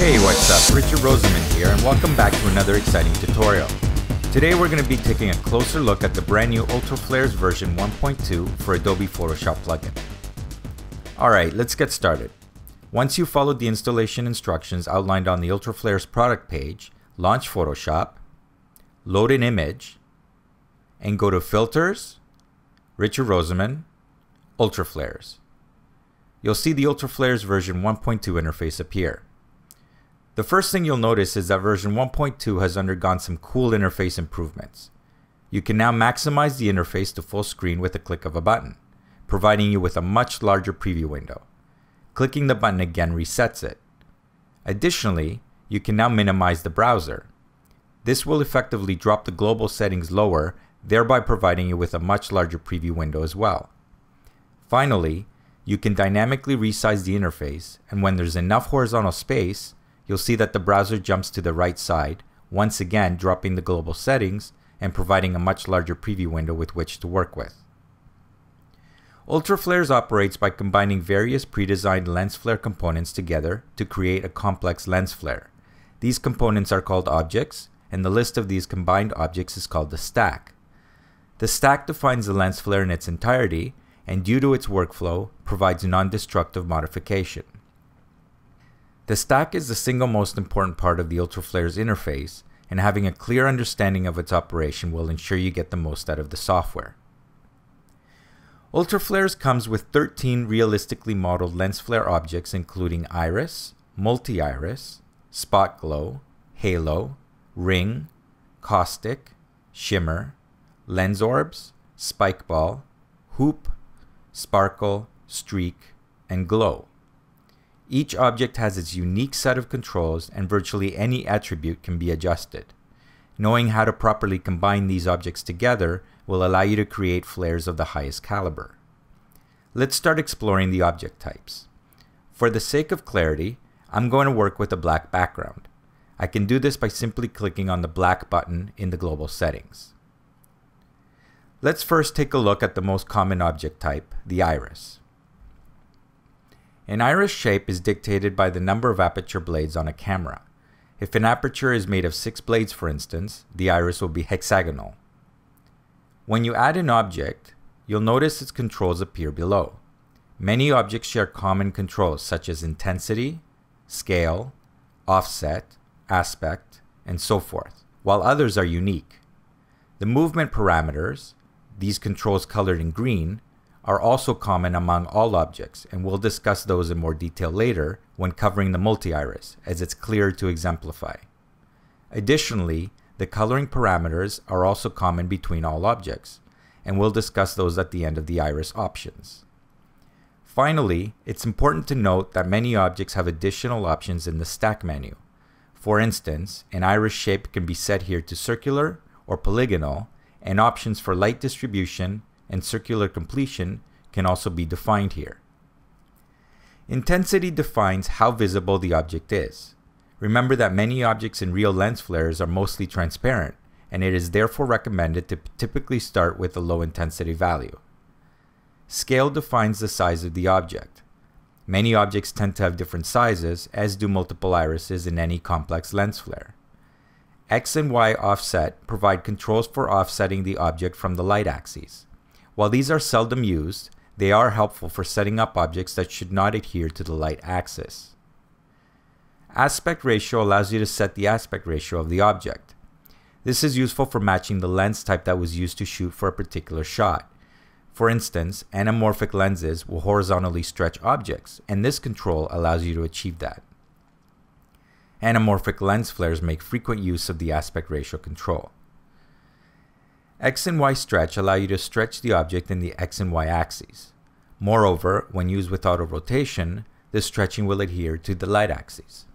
Hey, what's up? Richard Roseman here, and welcome back to another exciting tutorial. Today we're going to be taking a closer look at the brand new Ultraflares version 1.2 for Adobe Photoshop Plugin. Alright, let's get started. Once you've followed the installation instructions outlined on the Ultraflares product page, launch Photoshop, load an image, and go to Filters, Richard Roseman, Ultraflares. You'll see the Ultraflares version 1.2 interface appear. The first thing you'll notice is that version 1.2 has undergone some cool interface improvements. You can now maximize the interface to full screen with a click of a button, providing you with a much larger preview window. Clicking the button again resets it. Additionally, you can now minimize the browser. This will effectively drop the global settings lower, thereby providing you with a much larger preview window as well. Finally, you can dynamically resize the interface, and when there's enough horizontal space, you'll see that the browser jumps to the right side, once again dropping the global settings and providing a much larger preview window with which to work with. Ultraflares operates by combining various pre-designed lens flare components together to create a complex lens flare. These components are called objects, and the list of these combined objects is called the stack. The stack defines the lens flare in its entirety, and due to its workflow, provides non-destructive modification. The stack is the single most important part of the Ultraflares interface, and having a clear understanding of its operation will ensure you get the most out of the software. Ultraflares comes with 13 realistically modeled lens flare objects including iris, multi-iris, spot glow, halo, ring, caustic, shimmer, lens orbs, spike ball, hoop, sparkle, streak, and glow. Each object has its unique set of controls, and virtually any attribute can be adjusted. Knowing how to properly combine these objects together will allow you to create flares of the highest caliber. Let's start exploring the object types. For the sake of clarity, I'm going to work with a black background. I can do this by simply clicking on the black button in the global settings. Let's first take a look at the most common object type, the iris. An iris shape is dictated by the number of aperture blades on a camera. If an aperture is made of 6 blades, for instance, the iris will be hexagonal. When you add an object, you'll notice its controls appear below. Many objects share common controls such as intensity, scale, offset, aspect, and so forth, while others are unique. The movement parameters, these controls colored in green, are also common among all objects, and we'll discuss those in more detail later when covering the multi-iris, as it's clearer to exemplify. Additionally, the coloring parameters are also common between all objects, and we'll discuss those at the end of the iris options. Finally, it's important to note that many objects have additional options in the stack menu. For instance, an iris shape can be set here to circular or polygonal, and options for light distribution and circular completion can also be defined here. Intensity defines how visible the object is. Remember that many objects in real lens flares are mostly transparent, and it is therefore recommended to typically start with a low intensity value. Scale defines the size of the object. Many objects tend to have different sizes, as do multiple irises in any complex lens flare. X and Y offset provide controls for offsetting the object from the light axes. While these are seldom used, they are helpful for setting up objects that should not adhere to the light axis. Aspect ratio allows you to set the aspect ratio of the object. This is useful for matching the lens type that was used to shoot for a particular shot. For instance, anamorphic lenses will horizontally stretch objects, and this control allows you to achieve that. Anamorphic lens flares make frequent use of the aspect ratio control. X and Y stretch allow you to stretch the object in the X and Y axes. Moreover, when used with auto rotation, this stretching will adhere to the light axes.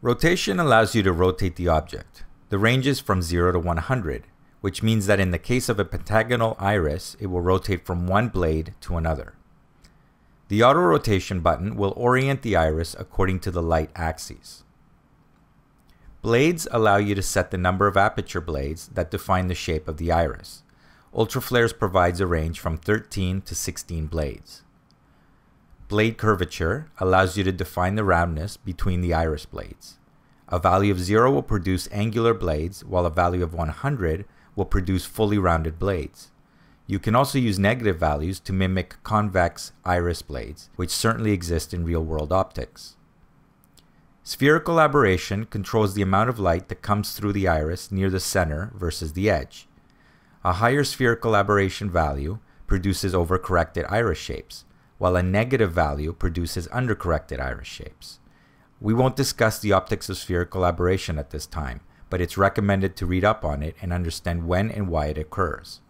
Rotation allows you to rotate the object. The range is from 0 to 100, which means that in the case of a pentagonal iris, it will rotate from one blade to another. The auto rotation button will orient the iris according to the light axes. Blades allow you to set the number of aperture blades that define the shape of the iris. Ultraflares provides a range from 13 to 16 blades. Blade curvature allows you to define the roundness between the iris blades. A value of 0 will produce angular blades, while a value of 100 will produce fully rounded blades. You can also use negative values to mimic convex iris blades, which certainly exist in real-world optics. Spherical aberration controls the amount of light that comes through the iris near the center versus the edge. A higher spherical aberration value produces overcorrected iris shapes, while a negative value produces undercorrected iris shapes. We won't discuss the optics of spherical aberration at this time, but it's recommended to read up on it and understand when and why it occurs.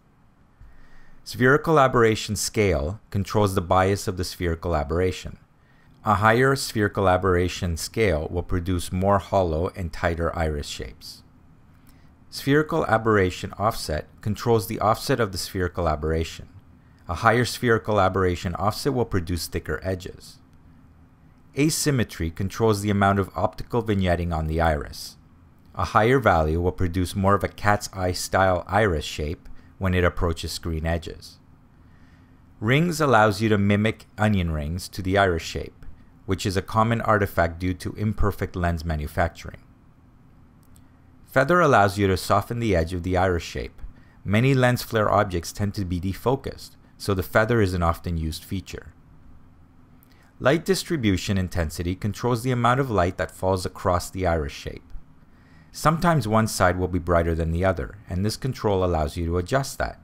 Spherical aberration scale controls the bias of the spherical aberration. A higher spherical aberration scale will produce more hollow and tighter iris shapes. Spherical aberration offset controls the offset of the spherical aberration. A higher spherical aberration offset will produce thicker edges. Asymmetry controls the amount of optical vignetting on the iris. A higher value will produce more of a cat's eye style iris shape when it approaches screen edges. Rings allows you to mimic onion rings to the iris shape, which is a common artifact due to imperfect lens manufacturing. Feather allows you to soften the edge of the iris shape. Many lens flare objects tend to be defocused, so the feather is an often used feature. Light distribution intensity controls the amount of light that falls across the iris shape. Sometimes one side will be brighter than the other, and this control allows you to adjust that.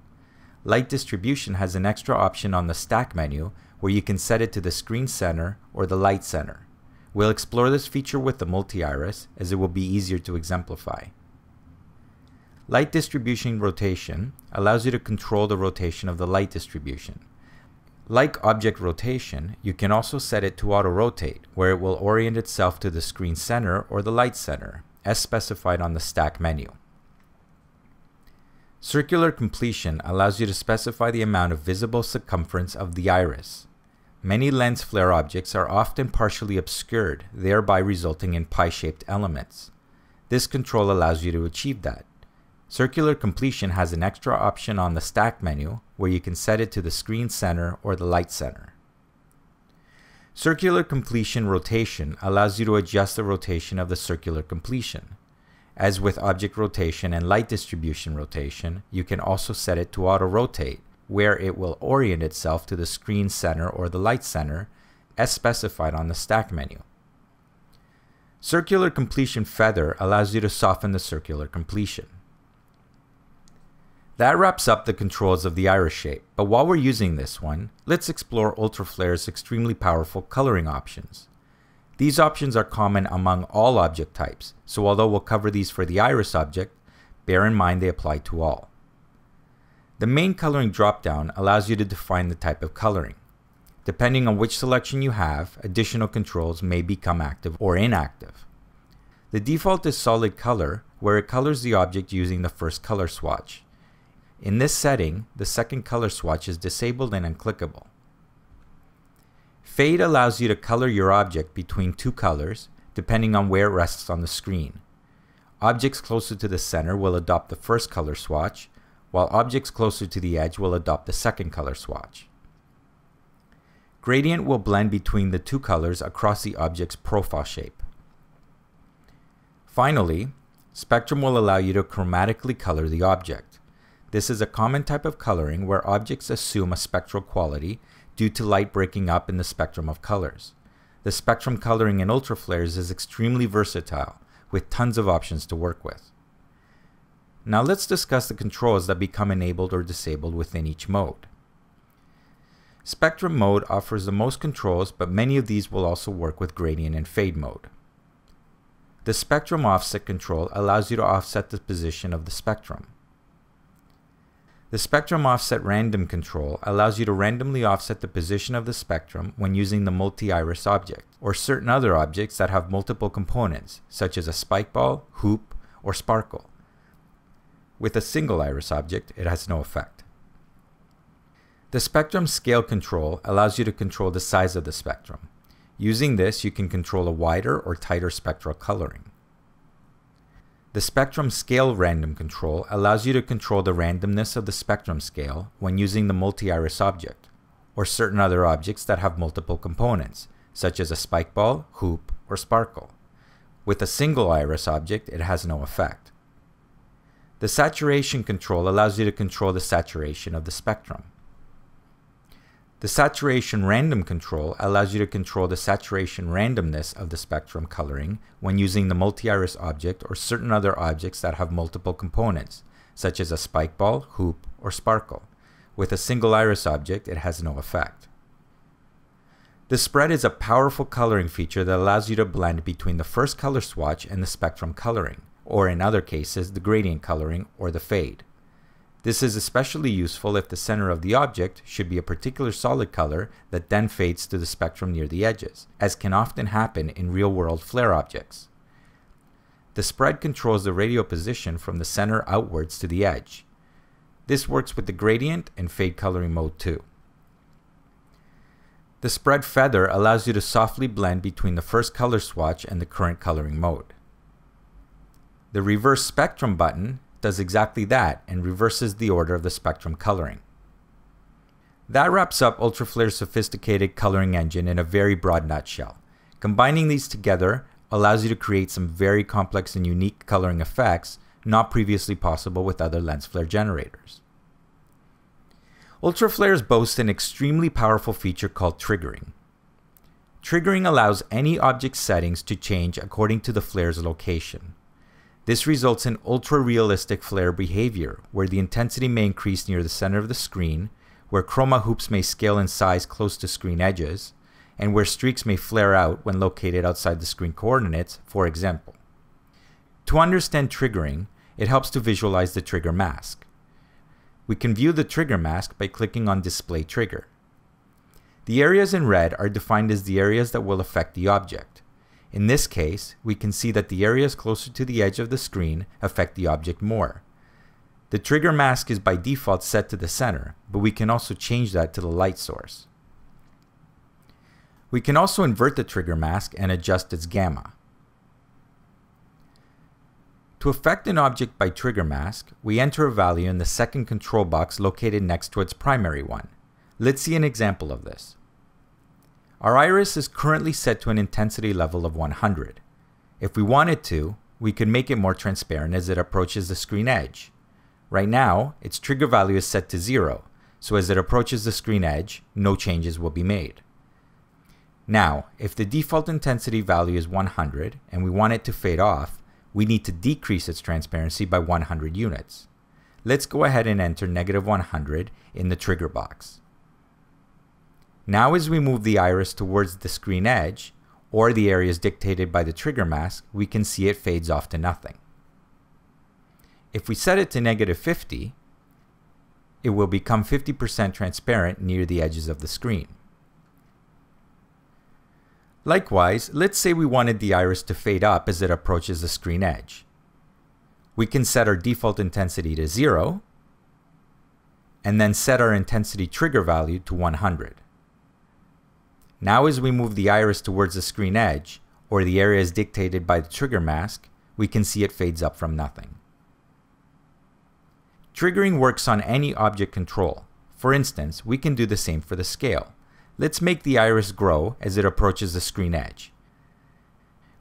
Light distribution has an extra option on the stack menu where you can set it to the screen center or the light center. We'll explore this feature with the multi-iris as it will be easier to exemplify. Light distribution rotation allows you to control the rotation of the light distribution. Like object rotation, you can also set it to auto-rotate, where it will orient itself to the screen center or the light center, as specified on the stack menu. Circular completion allows you to specify the amount of visible circumference of the iris. Many lens flare objects are often partially obscured, thereby resulting in pie-shaped elements. This control allows you to achieve that. Circular completion has an extra option on the stack menu where you can set it to the screen center or the light center. Circular completion rotation allows you to adjust the rotation of the circular completion. As with object rotation and light distribution rotation, you can also set it to auto-rotate, where it will orient itself to the screen center or the light center, as specified on the stack menu. Circular completion feather allows you to soften the circular completion. That wraps up the controls of the iris shape, but while we're using this one, let's explore Ultraflares' extremely powerful coloring options. These options are common among all object types, so although we'll cover these for the iris object, bear in mind they apply to all. The main coloring dropdown allows you to define the type of coloring. Depending on which selection you have, additional controls may become active or inactive. The default is solid color, where it colors the object using the first color swatch. In this setting, the second color swatch is disabled and unclickable. Fade allows you to color your object between two colors, depending on where it rests on the screen. Objects closer to the center will adopt the first color swatch, while objects closer to the edge will adopt the second color swatch. Gradient will blend between the two colors across the object's profile shape. Finally, spectrum will allow you to chromatically color the object. This is a common type of coloring where objects assume a spectral quality due to light breaking up in the spectrum of colors. The spectrum coloring in Ultraflares is extremely versatile, with tons of options to work with. Now let's discuss the controls that become enabled or disabled within each mode. Spectrum mode offers the most controls, but many of these will also work with gradient and fade mode. The spectrum offset control allows you to offset the position of the spectrum. The spectrum offset random control allows you to randomly offset the position of the spectrum when using the multi-iris object, or certain other objects that have multiple components, such as a spike ball, hoop, or sparkle. With a single iris object, it has no effect. The spectrum scale control allows you to control the size of the spectrum. Using this, you can control a wider or tighter spectral coloring. The spectrum scale random control allows you to control the randomness of the spectrum scale when using the multi-iris object, or certain other objects that have multiple components, such as a spike ball, hoop, or sparkle. With a single iris object, it has no effect. The saturation control allows you to control the saturation of the spectrum. The saturation random control allows you to control the saturation randomness of the spectrum coloring when using the multi-iris object or certain other objects that have multiple components, such as a spike ball, hoop, or sparkle. With a single iris object, it has no effect. The spread is a powerful coloring feature that allows you to blend between the first color swatch and the spectrum coloring, or in other cases, the gradient coloring or the fade. This is especially useful if the center of the object should be a particular solid color that then fades to the spectrum near the edges, as can often happen in real-world flare objects. The spread controls the radial position from the center outwards to the edge. This works with the gradient and fade coloring mode too. The spread feather allows you to softly blend between the first color swatch and the current coloring mode. The reverse spectrum button does exactly that and reverses the order of the spectrum coloring. That wraps up Ultraflare's sophisticated coloring engine in a very broad nutshell. Combining these together allows you to create some very complex and unique coloring effects not previously possible with other lens flare generators. Ultraflares boast an extremely powerful feature called triggering. Triggering allows any object settings to change according to the flare's location. This results in ultra-realistic flare behavior, where the intensity may increase near the center of the screen, where chroma hoops may scale in size close to screen edges, and where streaks may flare out when located outside the screen coordinates, for example. To understand triggering, it helps to visualize the trigger mask. We can view the trigger mask by clicking on Display Trigger. The areas in red are defined as the areas that will affect the object. In this case, we can see that the areas closer to the edge of the screen affect the object more. The trigger mask is by default set to the center, but we can also change that to the light source. We can also invert the trigger mask and adjust its gamma. To affect an object by trigger mask, we enter a value in the second control box located next to its primary one. Let's see an example of this. Our iris is currently set to an intensity level of 100. If we wanted to, we could make it more transparent as it approaches the screen edge. Right now, its trigger value is set to 0, so as it approaches the screen edge, no changes will be made. Now, if the default intensity value is 100 and we want it to fade off, we need to decrease its transparency by 100 units. Let's go ahead and enter -100 in the trigger box. Now as we move the iris towards the screen edge, or the areas dictated by the trigger mask, we can see it fades off to nothing. If we set it to -50, it will become 50% transparent near the edges of the screen. Likewise, let's say we wanted the iris to fade up as it approaches the screen edge. We can set our default intensity to 0, and then set our intensity trigger value to 100. Now as we move the iris towards the screen edge, or the areas dictated by the trigger mask, we can see it fades up from nothing. Triggering works on any object control. For instance, we can do the same for the scale. Let's make the iris grow as it approaches the screen edge.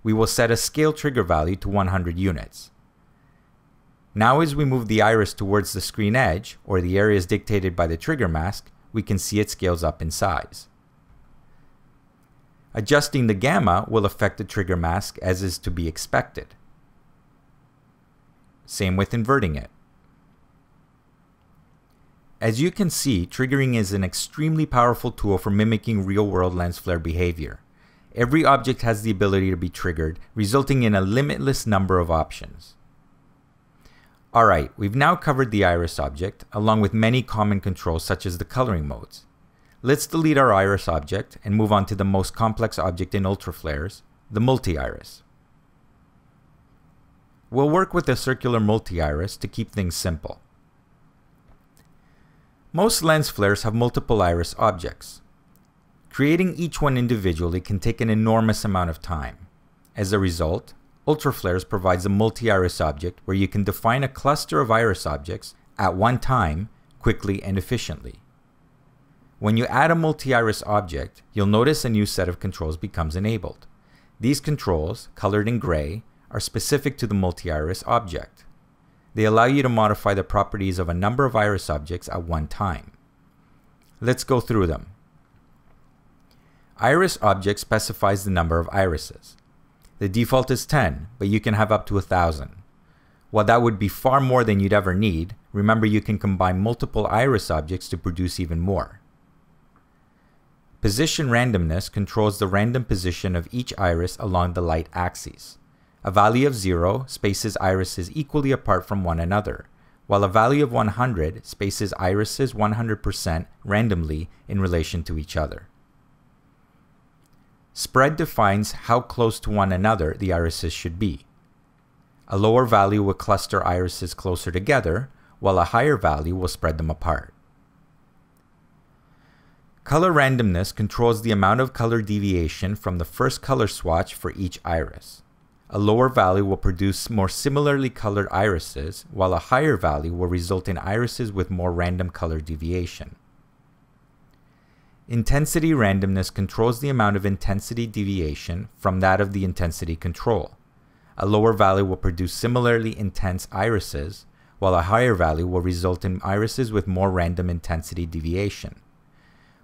We will set a scale trigger value to 100 units. Now as we move the iris towards the screen edge, or the areas dictated by the trigger mask, we can see it scales up in size. Adjusting the gamma will affect the trigger mask as is to be expected. Same with inverting it. As you can see, triggering is an extremely powerful tool for mimicking real-world lens flare behavior. Every object has the ability to be triggered, resulting in a limitless number of options. Alright, we've now covered the iris object, along with many common controls such as the coloring modes. Let's delete our iris object and move on to the most complex object in Ultraflares, the multi-iris. We'll work with a circular multi-iris to keep things simple. Most lens flares have multiple iris objects. Creating each one individually can take an enormous amount of time. As a result, Ultraflares provides a multi-iris object where you can define a cluster of iris objects at one time, quickly and efficiently. When you add a multi-iris object, you'll notice a new set of controls becomes enabled. These controls, colored in gray, are specific to the multi-iris object. They allow you to modify the properties of a number of iris objects at one time. Let's go through them. Iris object specifies the number of irises. The default is 10, but you can have up to 1,000. While that would be far more than you'd ever need, remember you can combine multiple iris objects to produce even more. Position randomness controls the random position of each iris along the light axis. A value of 0 spaces irises equally apart from one another, while a value of 100 spaces irises 100% randomly in relation to each other. Spread defines how close to one another the irises should be. A lower value will cluster irises closer together, while a higher value will spread them apart. Color randomness controls the amount of color deviation from the first color swatch for each iris. A lower value will produce more similarly colored irises, while a higher value will result in irises with more random color deviation. Intensity randomness controls the amount of intensity deviation from that of the intensity control. A lower value will produce similarly intense irises, while a higher value will result in irises with more random intensity deviation.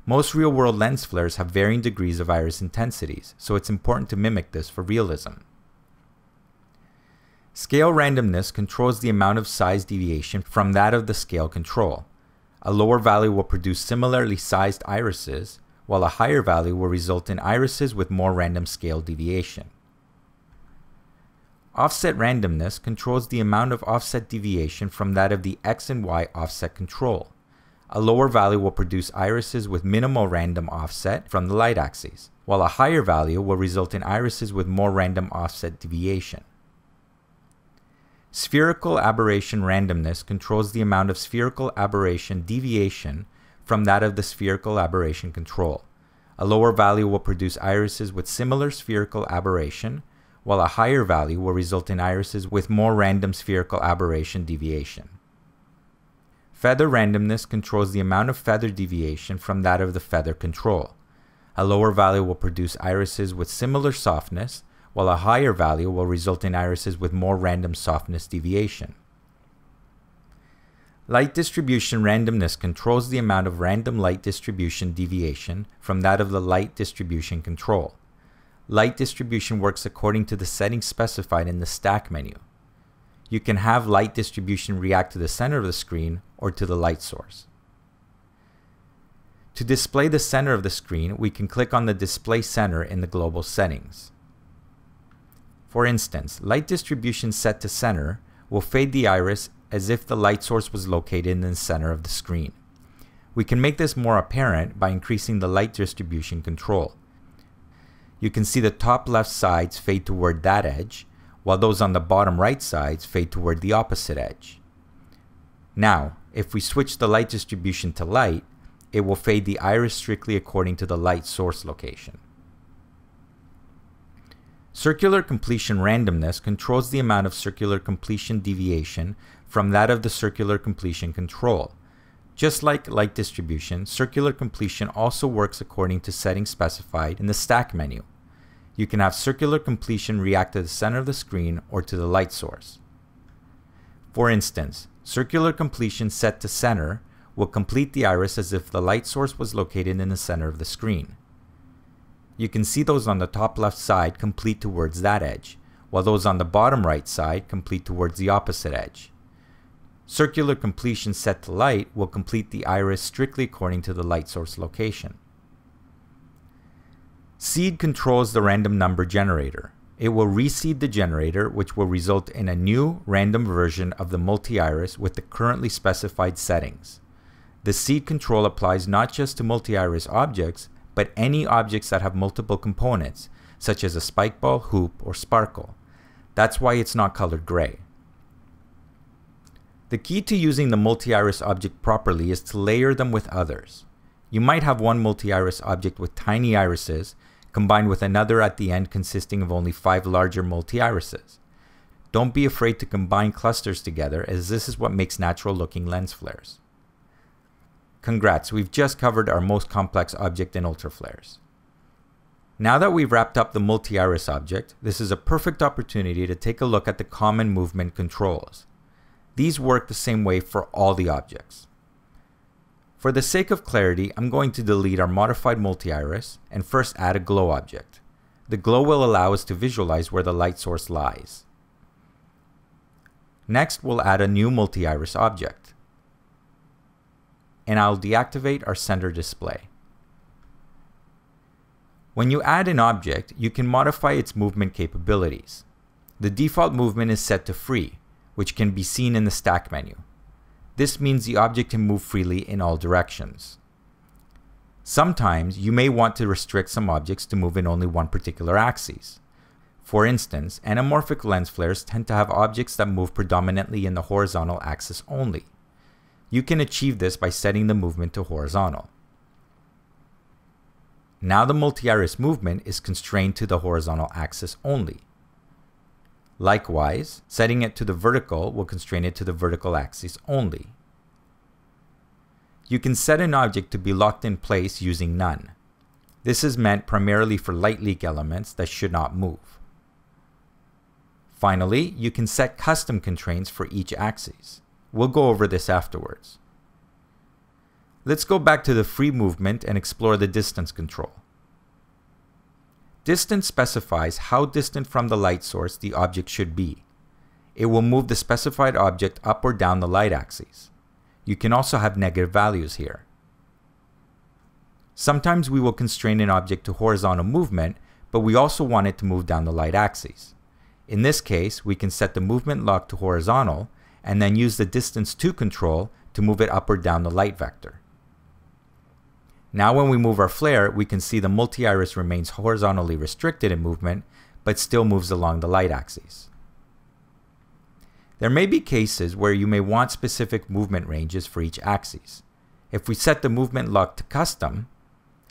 Most real-world lens flares have varying degrees of iris intensities, so it's important to mimic this for realism. Scale randomness controls the amount of size deviation from that of the scale control. A lower value will produce similarly sized irises, while a higher value will result in irises with more random scale deviation. Offset randomness controls the amount of offset deviation from that of the X and Y offset control. A lower value will produce irises with minimal random offset from the light axis, while a higher value will result in irises with more random offset deviation. Spherical aberration randomness controls the amount of spherical aberration deviation from that of the spherical aberration control. A lower value will produce irises with similar spherical aberration, while a higher value will result in irises with more random spherical aberration deviation. Feather randomness controls the amount of feather deviation from that of the feather control. A lower value will produce irises with similar softness, while a higher value will result in irises with more random softness deviation. Light distribution randomness controls the amount of random light distribution deviation from that of the light distribution control. Light distribution works according to the settings specified in the stack menu. You can have light distribution react to the center of the screen or to the light source. To display the center of the screen, we can click on the Display Center in the global settings. For instance, light distribution set to center will fade the iris as if the light source was located in the center of the screen. We can make this more apparent by increasing the light distribution control. You can see the top left sides fade toward that edge, while those on the bottom right sides fade toward the opposite edge. Now, if we switch the light distribution to light, it will fade the iris strictly according to the light source location. Circular completion randomness controls the amount of circular completion deviation from that of the circular completion control. Just like light distribution, circular completion also works according to settings specified in the stack menu. You can have circular completion react to the center of the screen or to the light source. For instance, circular completion set to center will complete the iris as if the light source was located in the center of the screen. You can see those on the top left side complete towards that edge, while those on the bottom right side complete towards the opposite edge. Circular completion set to light will complete the iris strictly according to the light source location. Seed controls the random number generator. It will reseed the generator, which will result in a new random version of the multi-iris with the currently specified settings. The seed control applies not just to multi-iris objects, but any objects that have multiple components, such as a spike ball, hoop, or sparkle. That's why it's not colored gray. The key to using the multi-iris object properly is to layer them with others. You might have one multi-iris object with tiny irises, combined with another at the end consisting of only 5 larger multi-irises. Don't be afraid to combine clusters together, as this is what makes natural looking lens flares. Congrats, we've just covered our most complex object in Ultraflares. Now that we've wrapped up the multi-iris object, this is a perfect opportunity to take a look at the common movement controls. These work the same way for all the objects. For the sake of clarity, I'm going to delete our modified multi-iris and first add a glow object. The glow will allow us to visualize where the light source lies. Next, we'll add a new multi-iris object. And I'll deactivate our center display. When you add an object, you can modify its movement capabilities. The default movement is set to free, which can be seen in the stack menu. This means the object can move freely in all directions. Sometimes you may want to restrict some objects to move in only one particular axis. For instance, anamorphic lens flares tend to have objects that move predominantly in the horizontal axis only. You can achieve this by setting the movement to horizontal. Now the multi-iris movement is constrained to the horizontal axis only. Likewise, setting it to the vertical will constrain it to the vertical axis only. You can set an object to be locked in place using none. This is meant primarily for light leak elements that should not move. Finally, you can set custom constraints for each axis. We'll go over this afterwards. Let's go back to the free movement and explore the distance control. Distance specifies how distant from the light source the object should be. It will move the specified object up or down the light axis. You can also have negative values here. Sometimes we will constrain an object to horizontal movement, but we also want it to move down the light axis. In this case, we can set the movement lock to horizontal and then use the distance to control to move it up or down the light vector. Now when we move our flare, we can see the multi-iris remains horizontally restricted in movement, but still moves along the light axis. There may be cases where you may want specific movement ranges for each axis. If we set the movement lock to custom,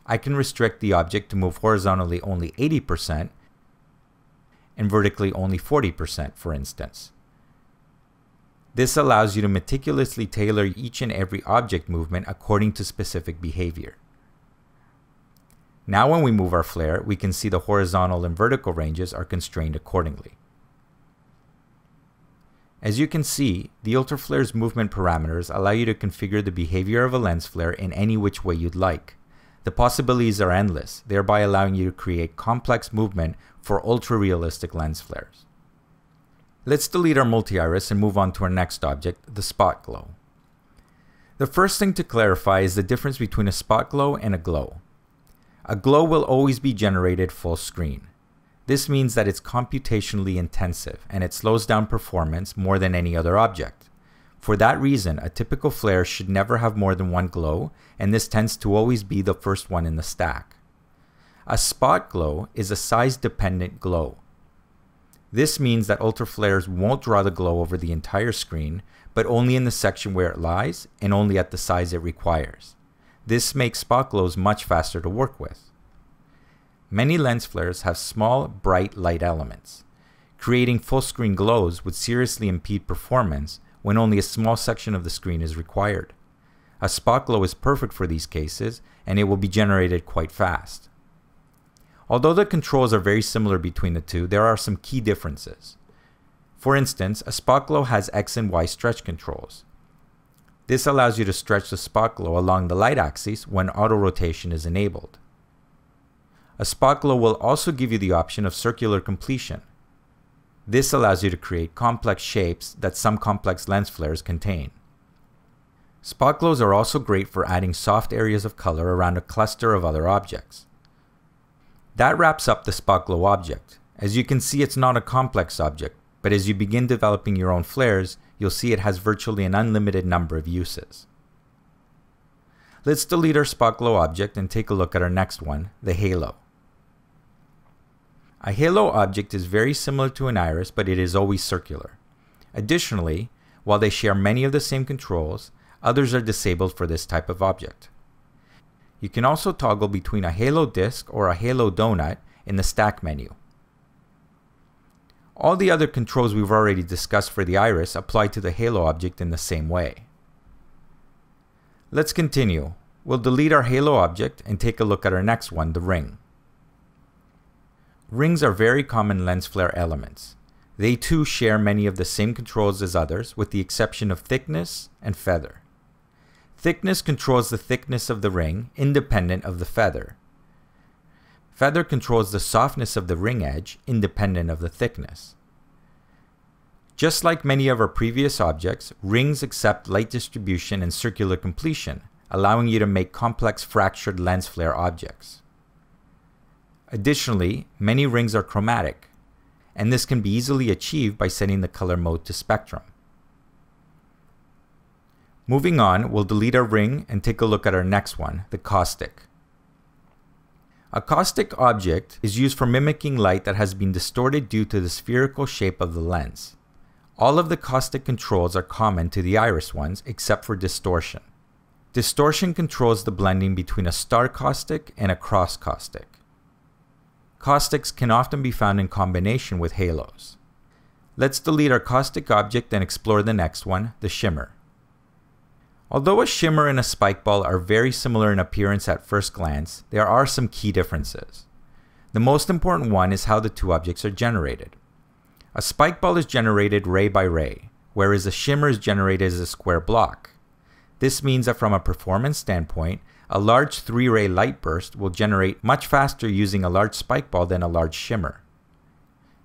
I can restrict the object to move horizontally only 80% and vertically only 40%, for instance. This allows you to meticulously tailor each and every object movement according to specific behavior. Now when we move our flare, we can see the horizontal and vertical ranges are constrained accordingly. As you can see, the Ultraflares movement parameters allow you to configure the behavior of a lens flare in any which way you'd like. The possibilities are endless, thereby allowing you to create complex movement for ultra-realistic lens flares. Let's delete our multi-iris and move on to our next object, the spot glow. The first thing to clarify is the difference between a spot glow and a glow. A glow will always be generated full screen. This means that it's computationally intensive and it slows down performance more than any other object. For that reason, a typical flare should never have more than one glow, and this tends to always be the first one in the stack. A spot glow is a size-dependent glow. This means that Ultraflares won't draw the glow over the entire screen, but only in the section where it lies and only at the size it requires. This makes spot glows much faster to work with. Many lens flares have small, bright light elements. Creating full-screen glows would seriously impede performance when only a small section of the screen is required. A spot glow is perfect for these cases, and it will be generated quite fast. Although the controls are very similar between the two, there are some key differences. For instance, a spot glow has X and Y stretch controls. This allows you to stretch the spot glow along the light axis when auto rotation is enabled. A spot glow will also give you the option of circular completion. This allows you to create complex shapes that some complex lens flares contain. Spot glows are also great for adding soft areas of color around a cluster of other objects. That wraps up the spot glow object. As you can see, it's not a complex object, but as you begin developing your own flares, you'll see it has virtually an unlimited number of uses. Let's delete our spot glow object and take a look at our next one, the halo. A halo object is very similar to an iris, but it is always circular. Additionally, while they share many of the same controls, others are disabled for this type of object. You can also toggle between a halo disc or a halo donut in the stack menu. All the other controls we've already discussed for the iris apply to the halo object in the same way. Let's continue. We'll delete our halo object and take a look at our next one, the ring. Rings are very common lens flare elements. They too share many of the same controls as others, with the exception of thickness and feather. Thickness controls the thickness of the ring, independent of the feather. Feather controls the softness of the ring edge, independent of the thickness. Just like many of our previous objects, rings accept light distribution and circular completion, allowing you to make complex fractured lens flare objects. Additionally, many rings are chromatic, and this can be easily achieved by setting the color mode to spectrum. Moving on, we'll delete our ring and take a look at our next one, the caustic. A caustic object is used for mimicking light that has been distorted due to the spherical shape of the lens. All of the caustic controls are common to the iris ones except for distortion. Distortion controls the blending between a star caustic and a cross caustic. Caustics can often be found in combination with halos. Let's delete our caustic object and explore the next one, the shimmer. Although a shimmer and a spike ball are very similar in appearance at first glance, there are some key differences. The most important one is how the two objects are generated. A spike ball is generated ray by ray, whereas a shimmer is generated as a square block. This means that from a performance standpoint, a large 3-ray light burst will generate much faster using a large spike ball than a large shimmer.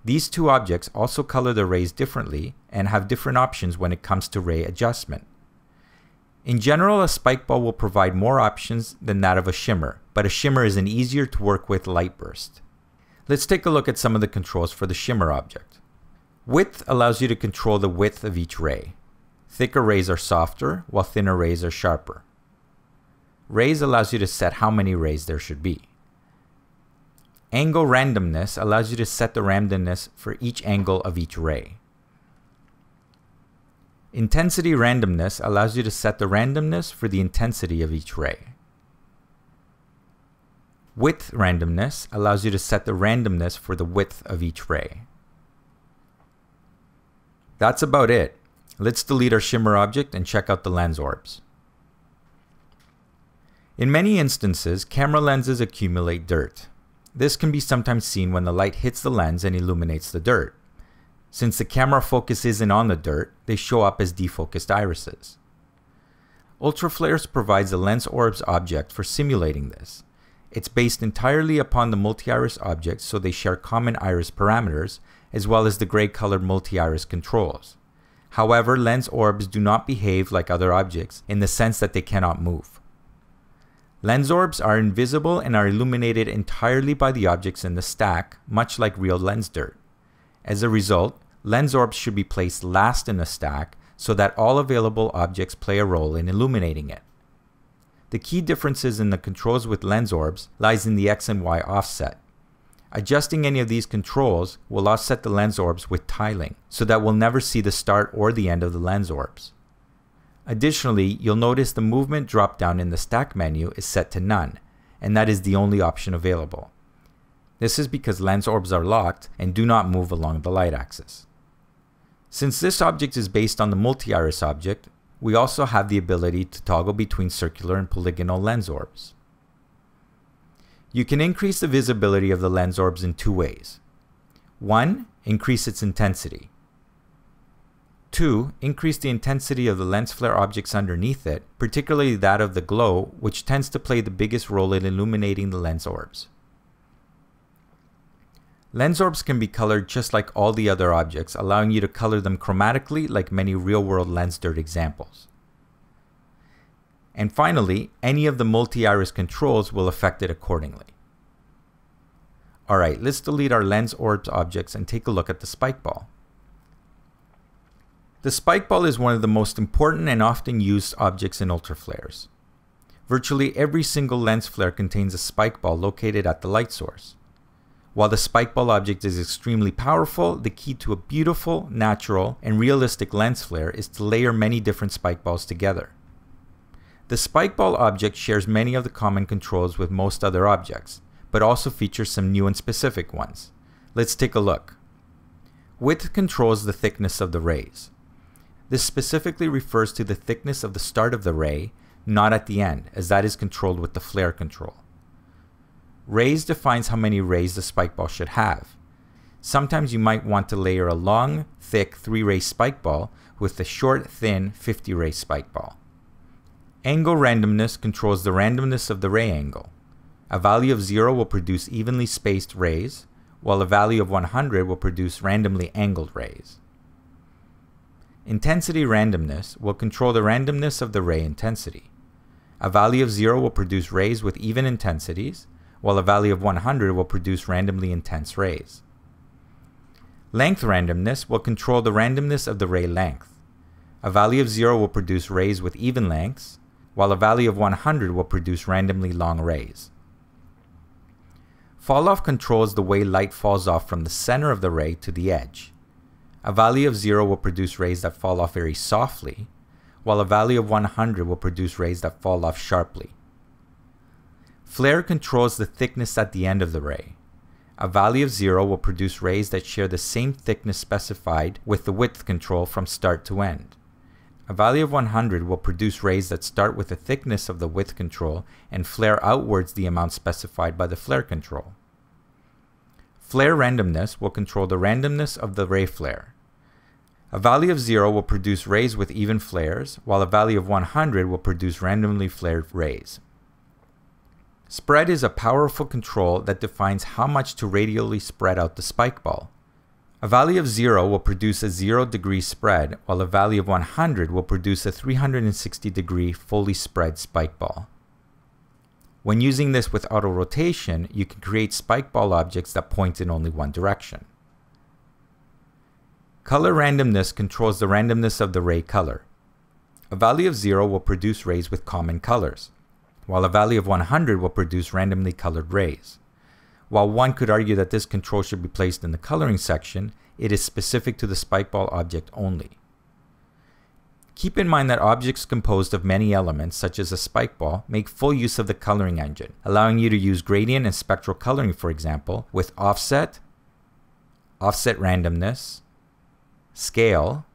These two objects also color the rays differently and have different options when it comes to ray adjustment. In general, a spike ball will provide more options than that of a shimmer, but a shimmer is an easier to work with light burst. Let's take a look at some of the controls for the shimmer object. Width allows you to control the width of each ray. Thicker rays are softer, while thinner rays are sharper. Rays allows you to set how many rays there should be. Angle randomness allows you to set the randomness for each angle of each ray. Intensity randomness allows you to set the randomness for the intensity of each ray. Width randomness allows you to set the randomness for the width of each ray. That's about it. Let's delete our shimmer object and check out the lens orbs. In many instances, camera lenses accumulate dirt. This can be sometimes seen when the light hits the lens and illuminates the dirt. Since the camera focus isn't on the dirt, they show up as defocused irises. Ultraflares provides a lens orbs object for simulating this. It's based entirely upon the multi-iris objects, so they share common iris parameters, as well as the gray-colored multi-iris controls. However, lens orbs do not behave like other objects in the sense that they cannot move. Lens orbs are invisible and are illuminated entirely by the objects in the stack, much like real lens dirt. As a result, lens orbs should be placed last in the stack so that all available objects play a role in illuminating it. The key differences in the controls with lens orbs lies in the X and Y offset. Adjusting any of these controls will offset the lens orbs with tiling, so that we'll never see the start or the end of the lens orbs. Additionally, you'll notice the movement drop-down in the stack menu is set to none, and that is the only option available. This is because lens orbs are locked and do not move along the light axis. Since this object is based on the multi-iris object, we also have the ability to toggle between circular and polygonal lens orbs. You can increase the visibility of the lens orbs in two ways. 1. Increase its intensity. 2. Increase the intensity of the lens flare objects underneath it, particularly that of the glow, which tends to play the biggest role in illuminating the lens orbs. Lens orbs can be colored just like all the other objects, allowing you to color them chromatically like many real-world lens dirt examples. And finally, any of the multi-iris controls will affect it accordingly. Alright, let's delete our lens orbs objects and take a look at the spike ball. The spike ball is one of the most important and often used objects in ultraflares. Virtually every single lens flare contains a spike ball located at the light source. While the spike ball object is extremely powerful, the key to a beautiful, natural, and realistic lens flare is to layer many different spike balls together. The spike ball object shares many of the common controls with most other objects, but also features some new and specific ones. Let's take a look. Width controls the thickness of the rays. This specifically refers to the thickness of the start of the ray, not at the end, as that is controlled with the flare control. Rays defines how many rays the spike ball should have. Sometimes you might want to layer a long, thick 3-ray spike ball with a short, thin 50-ray spike ball. Angle randomness controls the randomness of the ray angle. A value of 0 will produce evenly spaced rays, while a value of 100 will produce randomly angled rays. Intensity randomness will control the randomness of the ray intensity. A value of 0 will produce rays with even intensities, while a value of 100 will produce randomly intense rays. Length randomness will control the randomness of the ray length. A value of 0 will produce rays with even lengths, while a value of 100 will produce randomly long rays. Fall-off controls the way light falls off from the center of the ray to the edge. A value of 0 will produce rays that fall off very softly, while a value of 100 will produce rays that fall off sharply. Flare controls the thickness at the end of the ray. A value of 0 will produce rays that share the same thickness specified with the width control from start to end. A value of 100 will produce rays that start with the thickness of the width control and flare outwards the amount specified by the flare control. Flare randomness will control the randomness of the ray flare. A value of 0 will produce rays with even flares, while a value of 100 will produce randomly flared rays. Spread is a powerful control that defines how much to radially spread out the spike ball. A value of 0 will produce a 0-degree spread, while a value of 100 will produce a 360-degree fully spread spike ball. When using this with auto rotation, you can create spike ball objects that point in only one direction. Color randomness controls the randomness of the ray color. A value of 0 will produce rays with common colors, while a value of 100 will produce randomly colored rays. While one could argue that this control should be placed in the coloring section, it is specific to the spike ball object only. Keep in mind that objects composed of many elements, such as a spike ball, make full use of the coloring engine, allowing you to use gradient and spectral coloring, for example, with offset, offset randomness, scale,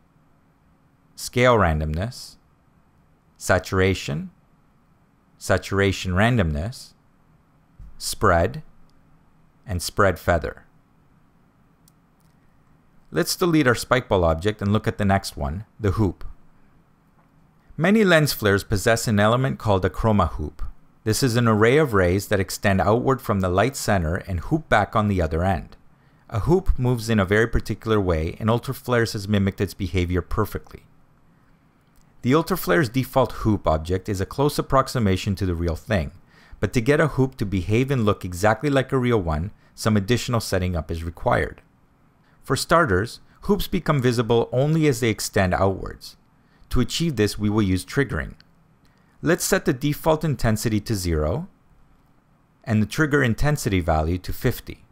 scale randomness, saturation, saturation randomness, spread, and spread feather. Let's delete our spike ball object and look at the next one, the hoop. Many lens flares possess an element called a chroma hoop. This is an array of rays that extend outward from the light center and hoop back on the other end. A hoop moves in a very particular way, and Ultraflares has mimicked its behavior perfectly. The Ultraflares default hoop object is a close approximation to the real thing, but to get a hoop to behave and look exactly like a real one, some additional setting up is required. For starters, hoops become visible only as they extend outwards. To achieve this, we will use triggering. Let's set the default intensity to 0 and the trigger intensity value to 50.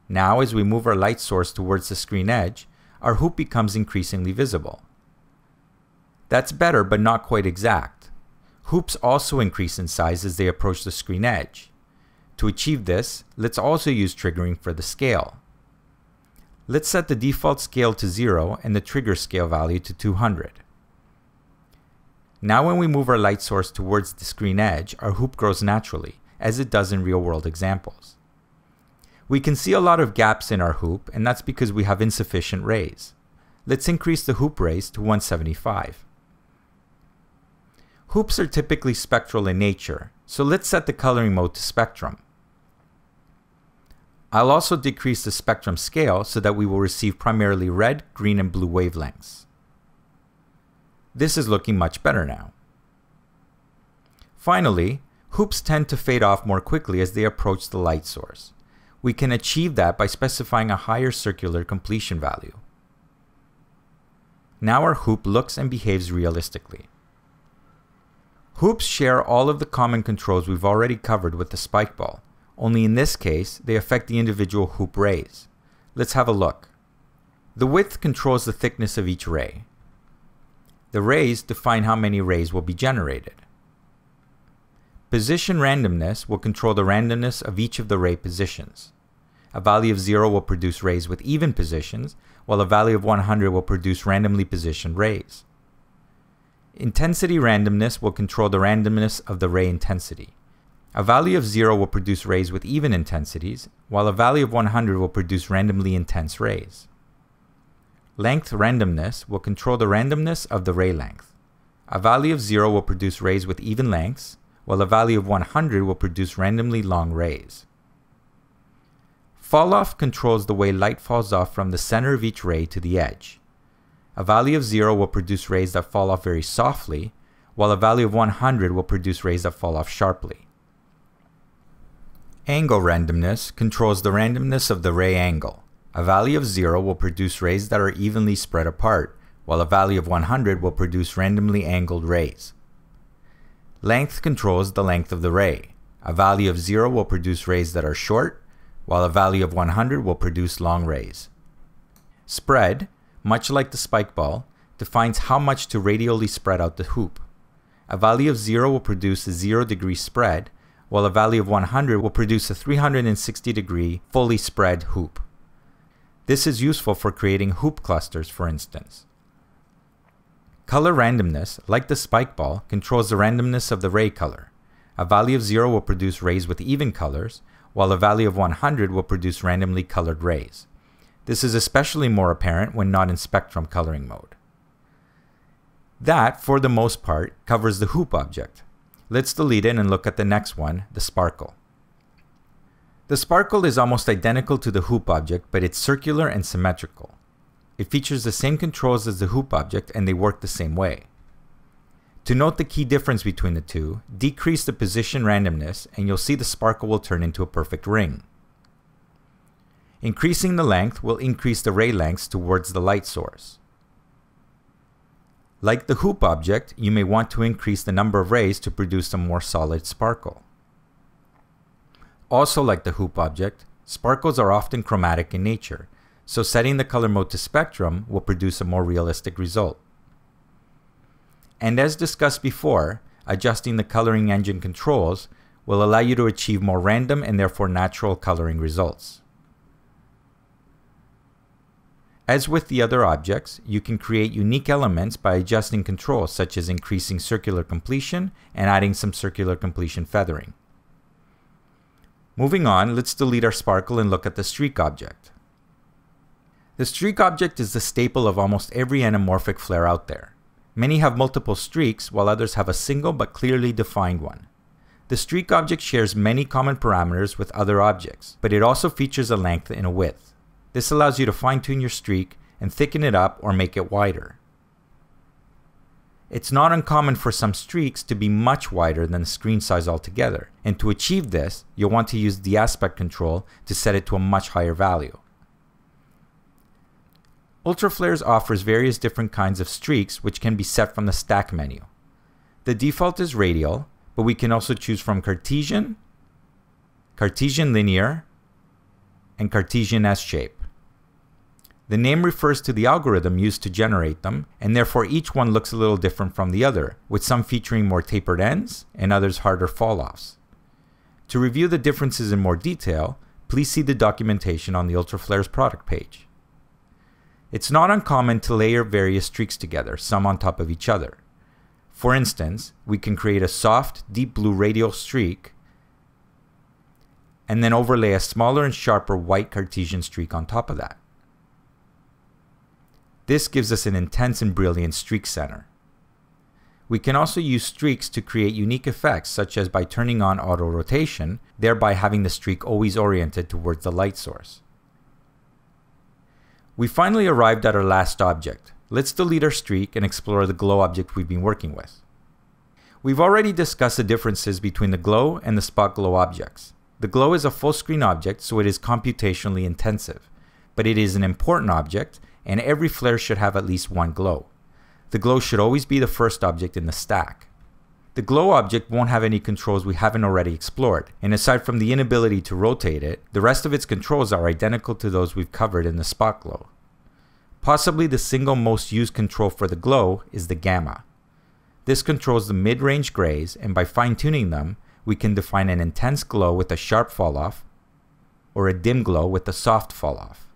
Now, as we move our light source towards the screen edge, our hoop becomes increasingly visible. That's better, but not quite exact. Hoops also increase in size as they approach the screen edge. To achieve this, let's also use triggering for the scale. Let's set the default scale to 0 and the trigger scale value to 200. Now when we move our light source towards the screen edge, our hoop grows naturally, as it does in real-world examples. We can see a lot of gaps in our hoop, and that's because we have insufficient rays. Let's increase the hoop rays to 175. Hoops are typically spectral in nature, so let's set the coloring mode to spectrum. I'll also decrease the spectrum scale so that we will receive primarily red, green, and blue wavelengths. This is looking much better now. Finally, hoops tend to fade off more quickly as they approach the light source. We can achieve that by specifying a higher circular completion value. Now our hoop looks and behaves realistically. Hoops share all of the common controls we've already covered with the spike ball, only in this case, they affect the individual hoop rays. Let's have a look. The width controls the thickness of each ray. The rays define how many rays will be generated. Position randomness will control the randomness of each of the ray positions. A value of 0 will produce rays with even positions, while a value of 100 will produce randomly positioned rays. Intensity randomness will control the randomness of the ray intensity. A value of 0 will produce rays with even intensities, while a value of 100 will produce randomly intense rays. Length randomness will control the randomness of the ray length. A value of 0 will produce rays with even lengths, while a value of 100 will produce randomly long rays. Fall-off controls the way light falls off from the center of each ray to the edge. A value of 0 will produce rays that fall off very softly, while a value of 100 will produce rays that fall off sharply. Angle randomness controls the randomness of the ray angle. A value of 0 will produce rays that are evenly spread apart, while a value of 100 will produce randomly angled rays. Length controls the length of the ray. A value of 0 will produce rays that are short, while a value of 100 will produce long rays. Spread, much like the spike ball, defines how much to radially spread out the hoop. A value of 0 will produce a 0-degree spread, while a value of 100 will produce a 360-degree fully spread hoop. This is useful for creating hoop clusters, for instance. Color randomness, like the spike ball, controls the randomness of the ray color. A value of 0 will produce rays with even colors, while a value of 100 will produce randomly colored rays. This is especially more apparent when not in spectrum coloring mode. That, for the most part, covers the hoop object. Let's delete it and look at the next one, the sparkle. The sparkle is almost identical to the hoop object, but it's circular and symmetrical. It features the same controls as the hoop object, and they work the same way. To note the key difference between the two, decrease the position randomness and you'll see the sparkle will turn into a perfect ring. Increasing the length will increase the ray lengths towards the light source. Like the hoop object, you may want to increase the number of rays to produce a more solid sparkle. Also like the hoop object, sparkles are often chromatic in nature, so setting the color mode to spectrum will produce a more realistic result. And as discussed before, adjusting the coloring engine controls will allow you to achieve more random and therefore natural coloring results. As with the other objects, you can create unique elements by adjusting controls such as increasing circular completion and adding some circular completion feathering. Moving on, let's delete our sparkle and look at the streak object. The streak object is the staple of almost every anamorphic flare out there. Many have multiple streaks, while others have a single but clearly defined one. The streak object shares many common parameters with other objects, but it also features a length and a width. This allows you to fine-tune your streak and thicken it up or make it wider. It's not uncommon for some streaks to be much wider than the screen size altogether, and to achieve this, you'll want to use the aspect control to set it to a much higher value. Ultraflares offers various different kinds of streaks which can be set from the stack menu. The default is radial, but we can also choose from Cartesian, Cartesian linear, and Cartesian S-shape. The name refers to the algorithm used to generate them, and therefore each one looks a little different from the other, with some featuring more tapered ends and others harder fall-offs. To review the differences in more detail, please see the documentation on the Ultraflares product page. It's not uncommon to layer various streaks together, some on top of each other. For instance, we can create a soft, deep blue radial streak and then overlay a smaller and sharper white Cartesian streak on top of that. This gives us an intense and brilliant streak center. We can also use streaks to create unique effects, such as by turning on auto rotation, thereby having the streak always oriented towards the light source. We finally arrived at our last object. Let's delete our streak and explore the glow object we've been working with. We've already discussed the differences between the glow and the spot glow objects. The glow is a full screen object, so it is computationally intensive, but it is an important object, and every flare should have at least one glow. The glow should always be the first object in the stack. The glow object won't have any controls we haven't already explored, and aside from the inability to rotate it, the rest of its controls are identical to those we've covered in the spot glow. Possibly the single most used control for the glow is the gamma. This controls the mid-range grays, and by fine-tuning them, we can define an intense glow with a sharp fall-off, or a dim glow with a soft fall-off.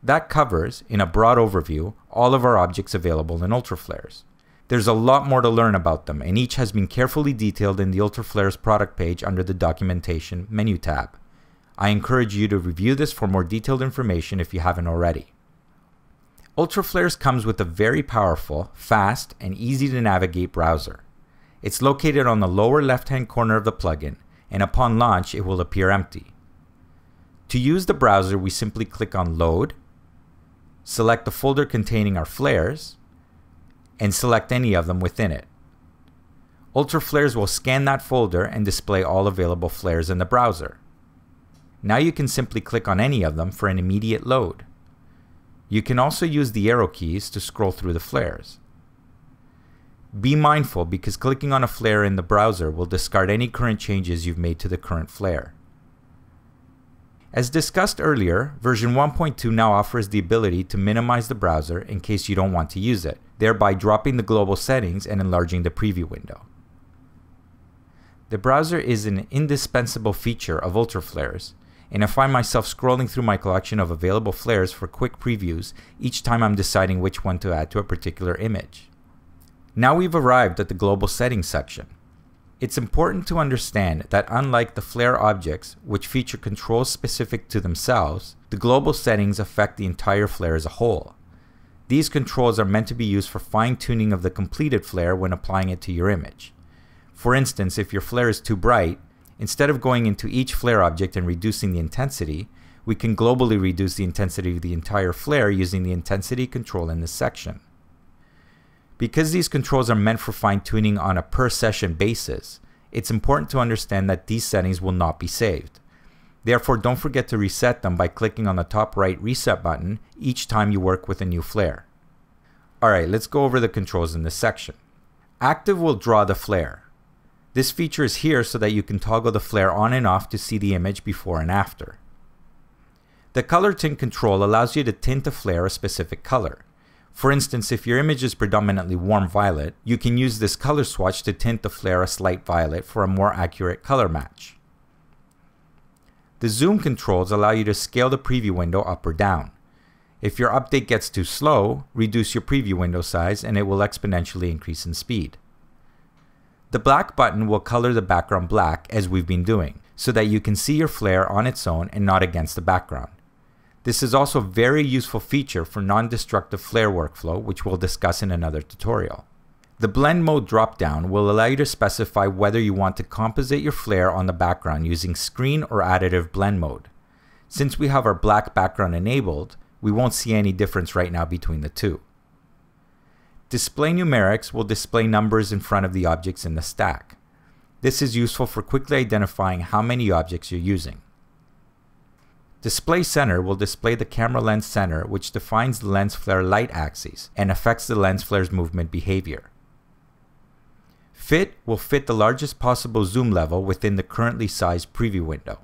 That covers, in a broad overview, all of our objects available in Ultraflares. There's a lot more to learn about them, and each has been carefully detailed in the Ultraflares product page under the Documentation menu tab. I encourage you to review this for more detailed information if you haven't already. Ultraflares comes with a very powerful, fast, and easy to navigate browser. It's located on the lower left-hand corner of the plugin, and upon launch it will appear empty. To use the browser, we simply click on Load, select the folder containing our flares, and select any of them within it. Ultraflares will scan that folder and display all available flares in the browser. Now you can simply click on any of them for an immediate load. You can also use the arrow keys to scroll through the flares. Be mindful because clicking on a flare in the browser will discard any current changes you've made to the current flare. As discussed earlier, version 1.2 now offers the ability to minimize the browser in case you don't want to use it, thereby dropping the global settings and enlarging the preview window. The browser is an indispensable feature of Ultraflares, and I find myself scrolling through my collection of available flares for quick previews each time I'm deciding which one to add to a particular image. Now we've arrived at the global settings section. It's important to understand that unlike the flare objects, which feature controls specific to themselves, the global settings affect the entire flare as a whole. These controls are meant to be used for fine-tuning of the completed flare when applying it to your image. For instance, if your flare is too bright, instead of going into each flare object and reducing the intensity, we can globally reduce the intensity of the entire flare using the intensity control in this section. Because these controls are meant for fine-tuning on a per-session basis, it's important to understand that these settings will not be saved. Therefore, don't forget to reset them by clicking on the top right reset button each time you work with a new flare. Alright, let's go over the controls in this section. Active will draw the flare. This feature is here so that you can toggle the flare on and off to see the image before and after. The color tint control allows you to tint a flare a specific color. For instance, if your image is predominantly warm violet, you can use this color swatch to tint the flare a slight violet for a more accurate color match. The zoom controls allow you to scale the preview window up or down. If your update gets too slow, reduce your preview window size and it will exponentially increase in speed. The black button will color the background black as we've been doing, so that you can see your flare on its own and not against the background. This is also a very useful feature for non-destructive flare workflow, which we'll discuss in another tutorial. The blend mode drop-down will allow you to specify whether you want to composite your flare on the background using screen or additive blend mode. Since we have our black background enabled, we won't see any difference right now between the two. Display numerics will display numbers in front of the objects in the stack. This is useful for quickly identifying how many objects you're using. Display center will display the camera lens center, which defines the lens flare light axis and affects the lens flare's movement behavior. Fit will fit the largest possible zoom level within the currently sized preview window.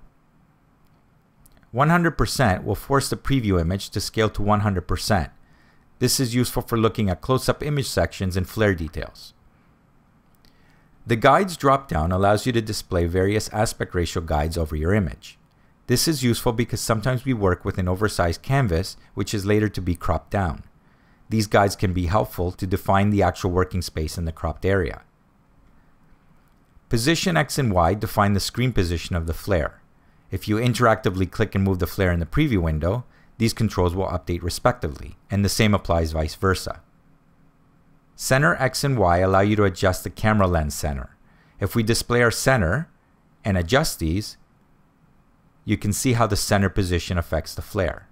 100% will force the preview image to scale to 100%. This is useful for looking at close-up image sections and flare details. The guides drop-down allows you to display various aspect ratio guides over your image. This is useful because sometimes we work with an oversized canvas, which is later to be cropped down. These guides can be helpful to define the actual working space in the cropped area. Position X and Y define the screen position of the flare. If you interactively click and move the flare in the preview window, these controls will update respectively, and the same applies vice versa. Center X and Y allow you to adjust the camera lens center. If we display our center and adjust these, you can see how the center position affects the flare.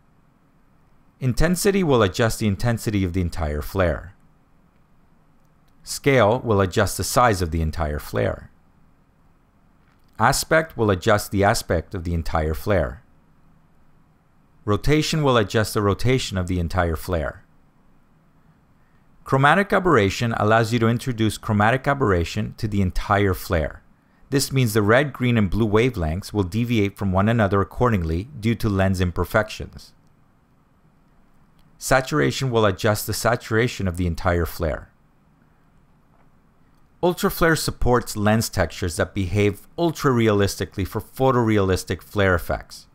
Intensity will adjust the intensity of the entire flare. Scale will adjust the size of the entire flare. Aspect will adjust the aspect of the entire flare. Rotation will adjust the rotation of the entire flare. Chromatic aberration allows you to introduce chromatic aberration to the entire flare. This means the red, green, and blue wavelengths will deviate from one another accordingly due to lens imperfections. Saturation will adjust the saturation of the entire flare. Ultraflare supports lens textures that behave ultra-realistically for photorealistic flare effects.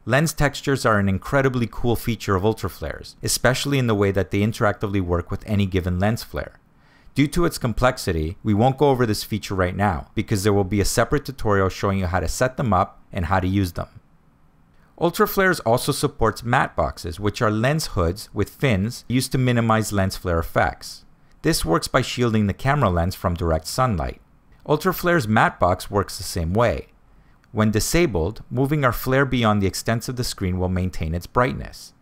Lens textures are an incredibly cool feature of Ultraflares, especially in the way that they interactively work with any given lens flare. Due to its complexity, we won't go over this feature right now because there will be a separate tutorial showing you how to set them up and how to use them. Ultraflares also supports matte boxes, which are lens hoods with fins used to minimize lens flare effects. This works by shielding the camera lens from direct sunlight. Ultraflares matte box works the same way. When disabled, moving our flare beyond the extent of the screen will maintain its brightness.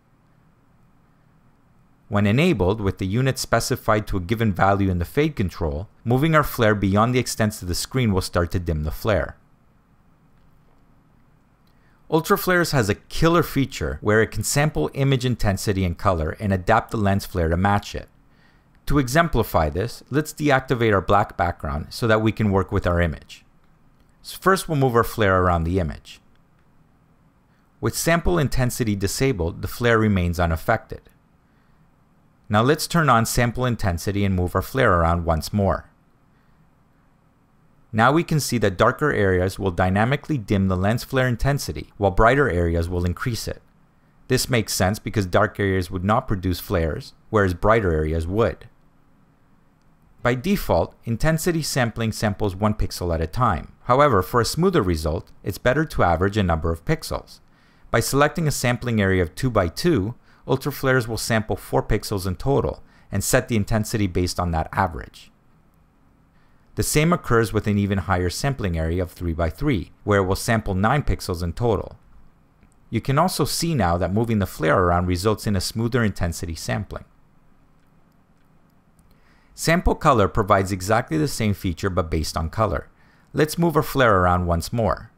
When enabled, with the unit specified to a given value in the fade control, moving our flare beyond the extent of the screen will start to dim the flare. Ultraflares has a killer feature where it can sample image intensity and color and adapt the lens flare to match it. To exemplify this, let's deactivate our black background so that we can work with our image. So first we'll move our flare around the image. With sample intensity disabled, the flare remains unaffected. Now let's turn on sample intensity and move our flare around once more. Now we can see that darker areas will dynamically dim the lens flare intensity, while brighter areas will increase it. This makes sense because dark areas would not produce flares, whereas brighter areas would. By default, intensity sampling samples 1 pixel at a time. However, for a smoother result, it's better to average a number of pixels. By selecting a sampling area of 2 by 2, Ultraflares will sample 4 pixels in total and set the intensity based on that average. The same occurs with an even higher sampling area of 3 by 3, where it will sample 9 pixels in total. You can also see now that moving the flare around results in a smoother intensity sampling. Sample color provides exactly the same feature but based on color. Let's move our flare around once more.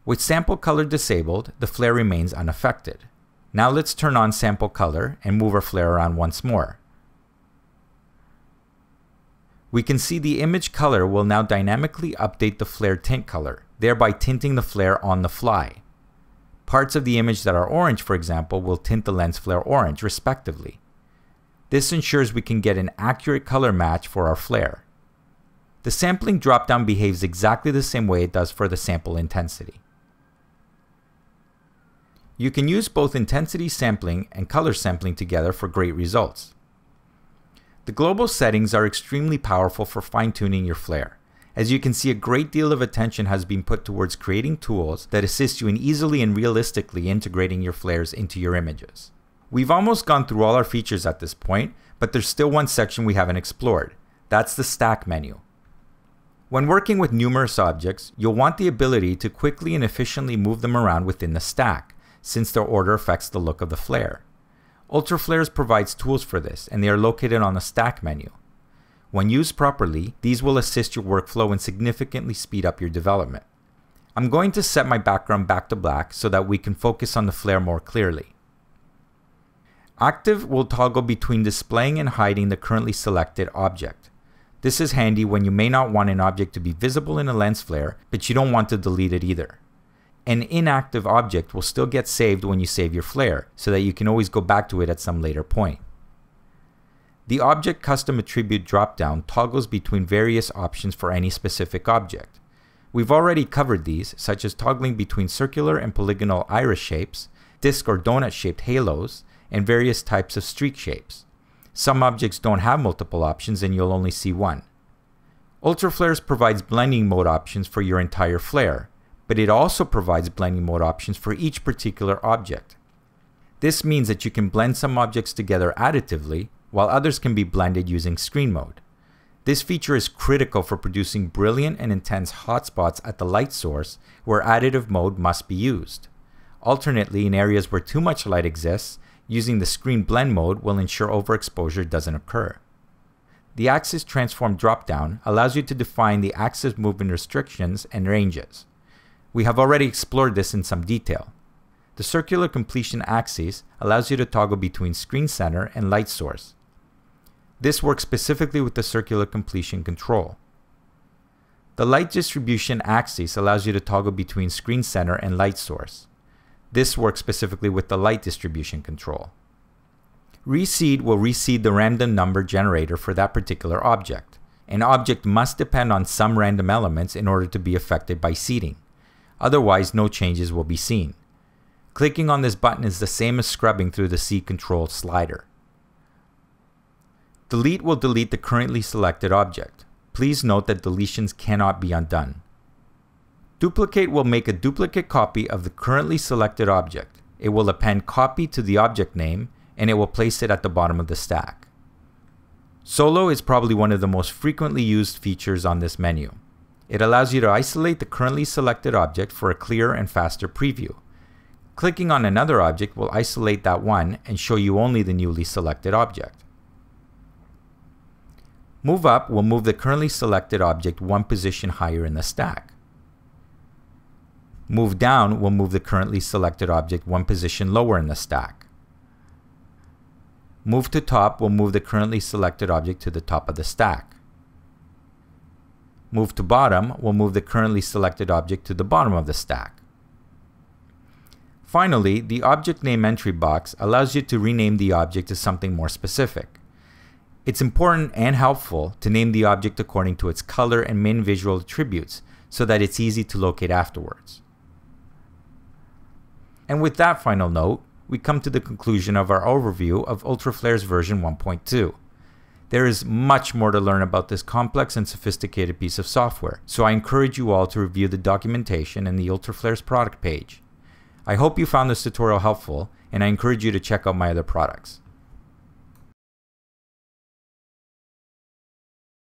With sample color disabled, the flare remains unaffected. Now let's turn on sample color and move our flare around once more. We can see the image color will now dynamically update the flare tint color, thereby tinting the flare on the fly. Parts of the image that are orange, for example, will tint the lens flare orange, respectively. This ensures we can get an accurate color match for our flare. The sampling dropdown behaves exactly the same way it does for the sample intensity. You can use both intensity sampling and color sampling together for great results. The global settings are extremely powerful for fine-tuning your flare. As you can see, a great deal of attention has been put towards creating tools that assist you in easily and realistically integrating your flares into your images. We've almost gone through all our features at this point, but there's still one section we haven't explored. That's the stack menu. When working with numerous objects, you'll want the ability to quickly and efficiently move them around within the stack, since their order affects the look of the flare. Ultraflares provides tools for this, and they are located on the stack menu. When used properly, these will assist your workflow and significantly speed up your development. I'm going to set my background back to black so that we can focus on the flare more clearly. Active will toggle between displaying and hiding the currently selected object. This is handy when you may not want an object to be visible in a lens flare, but you don't want to delete it either. An inactive object will still get saved when you save your flare, so that you can always go back to it at some later point. The Object Custom Attribute dropdown toggles between various options for any specific object. We've already covered these, such as toggling between circular and polygonal iris shapes, disc or donut-shaped halos, and various types of streak shapes. Some objects don't have multiple options and you'll only see one. Ultraflares provides blending mode options for your entire flare, but it also provides blending mode options for each particular object. This means that you can blend some objects together additively, while others can be blended using screen mode. This feature is critical for producing brilliant and intense hotspots at the light source where additive mode must be used. Alternately, in areas where too much light exists, using the screen blend mode will ensure overexposure doesn't occur. The Axis Transform dropdown allows you to define the axis movement restrictions and ranges. We have already explored this in some detail. The circular completion axis allows you to toggle between screen center and light source. This works specifically with the circular completion control. The light distribution axis allows you to toggle between screen center and light source. This works specifically with the light distribution control. Reseed will reseed the random number generator for that particular object. An object must depend on some random elements in order to be affected by seeding. Otherwise, no changes will be seen. Clicking on this button is the same as scrubbing through the seed control slider. Delete will delete the currently selected object. Please note that deletions cannot be undone. Duplicate will make a duplicate copy of the currently selected object. It will append copy to the object name, and it will place it at the bottom of the stack. Solo is probably one of the most frequently used features on this menu. It allows you to isolate the currently selected object for a clearer and faster preview. Clicking on another object will isolate that one and show you only the newly selected object. Move Up will move the currently selected object one position higher in the stack. Move Down will move the currently selected object one position lower in the stack. Move to Top will move the currently selected object to the top of the stack. Move to Bottom will move the currently selected object to the bottom of the stack. Finally, the Object Name entry box allows you to rename the object to something more specific. It's important and helpful to name the object according to its color and main visual attributes so that it's easy to locate afterwards. And with that final note, we come to the conclusion of our overview of Ultraflares version 1.2. There is much more to learn about this complex and sophisticated piece of software, so I encourage you all to review the documentation and the Ultraflares product page. I hope you found this tutorial helpful, and I encourage you to check out my other products.